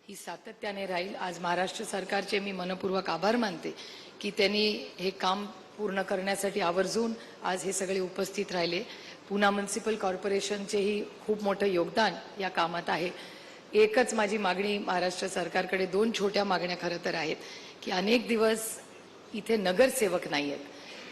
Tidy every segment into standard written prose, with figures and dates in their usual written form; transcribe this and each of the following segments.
ही सातत्याने राहील। आज महाराष्ट्र सरकारचे मी मनपूर्वक आभार मानते की त्यांनी हे काम पूर्ण करण्यासाठी आवर्जून आज हे सगळे उपस्थित राहिले। पुणे म्युनिसिपल कॉर्पोरेशनचेही खूप मोठे योगदान या कामात आहे। एकच माझी मागणी महाराष्ट्र सरकारकडे, दोन छोट्या मागण्या खरं तर आहेत की अनेक दिवस इथे नगरसेवक नाही आहेत,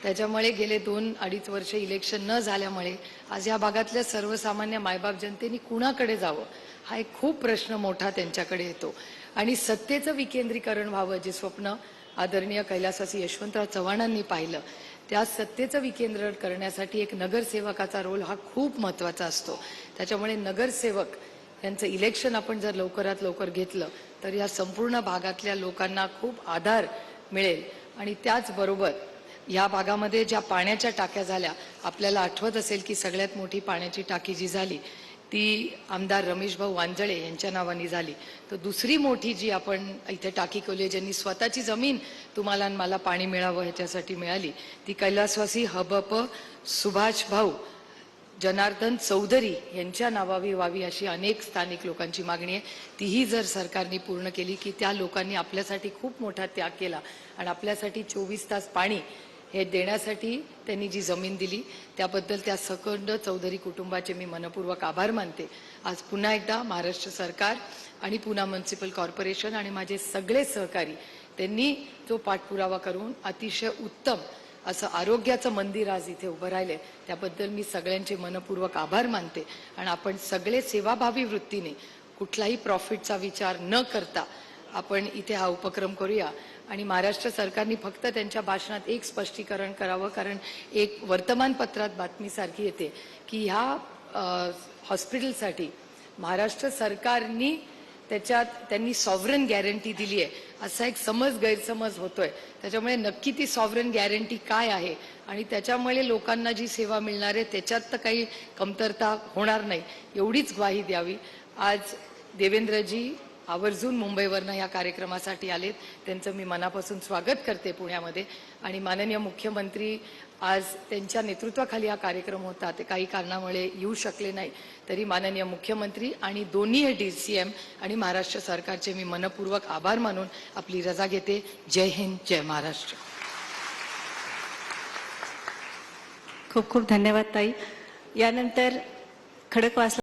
त्याच्यामुळे गेले 2-2.5 वर्ष इलेक्शन न झाल्यामुळे आज या भागातल्या सर्वसामान्य मायबाप जनतेने कुणाकडे जावं हा एक खूप प्रश्न मोठा त्यांच्याकडे येतो। आणि सत्तेचं विकेंद्रीकरण व्हावं जे स्वप्न आदरणीय कैलासवासी यशवंतराव चव्हाणांनी पाहिलं, त्या सत्तेचं विकेंद्रीकरण करण्यासाठी एक नगरसेवकाचा रोल हा खूप महत्त्वाचा असतो। त्याच्यामुळे नगरसेवक यांचं इलेक्शन आपण जर लवकरात लवकर घेतलं तर या संपूर्ण भागातल्या लोकांना खूप आधार मिळेल। आणि त्याचबरोबर या भागामध्ये ज्या पाण्याच्या टाक्या झाल्या, आपल्याला आठवत असेल की सगळ्यात मोठी पाण्याची टाकी जी झाली ती आमदार रमेशभाऊ वांजळे यांच्या नावाने झाली। तर दुसरी मोठी जी आपण इथे टाकी केली, ज्यांनी स्वतःची जमीन तुम्हाला आणि मला पाणी मिळावं ह्याच्यासाठी मिळाली, ती कैलासवासी हबप सुभाष भाऊ जनार्दन चौधरी यांच्या नावावी व्हावी अशी अनेक स्थानिक लोकांची मागणी आहे। तीही जर सरकारने पूर्ण केली की त्या लोकांनी आपल्यासाठी खूप मोठा त्याग केला आणि आपल्यासाठी 24 तास पाणी हे देण्यासाठी त्यांनी जी जमीन दिली त्याबद्दल त्या सकंड चौधरी कुटुंबाचे मी मनपूर्वक आभार मानते। आज पुन्हा एकदा महाराष्ट्र सरकार आणि पुणे म्युनिसिपल कॉर्पोरेशन आणि माझे सगळे सहकारी त्यांनी जो पाठपुरावा करून अतिशय उत्तम असं आरोग्याचं मंदिर आज इथे उभं राहिले, त्याबद्दल मी सगळ्यांचे मनपूर्वक आभार मानते। आणि आपण सगळे सेवाभावी वृत्तीने कुठलाही प्रॉफिटचा विचार न करता आपण इथे हा उपक्रम करूया। आणि महाराष्ट्र सरकारने फक्त त्यांच्या भाषणात एक स्पष्टीकरण करावं, कारण एक वर्तमानपत्रात बातमीसारखी येते की ह्या हॉस्पिटलसाठी महाराष्ट्र सरकारने त्यांनी सॉव्हरन गॅरंटी दिली आहे असा एक गैरसमज होतोय। त्याच्यामुळे नक्की ती सॉव्हरन गॅरंटी काय आहे आणि त्याच्यामुळे लोकांना जी सेवा मिळणार आहे त्याच्यात तर काही कमतरता होणार नाही एवढीच ग्वाही द्यावी। आज देवेंद्रजी आवर्जून मुंबईवरनं या कार्यक्रमासाठी आलेत, त्यांचं मी मनापासून स्वागत करते पुण्यामध्ये। आणि माननीय मुख्यमंत्री आज त्यांच्या नेतृत्वाखाली हा कार्यक्रम होता, ते काही कारणामुळे येऊ शकले नाही, तरी माननीय मुख्यमंत्री आणि दोन्ही DCM आणि महाराष्ट्र सरकारचे मी मनपूर्वक आभार मानून आपली रजा घेते। जय हिंद, जय महाराष्ट्र। खूप खूप धन्यवाद ताई। यानंतर खडकवासला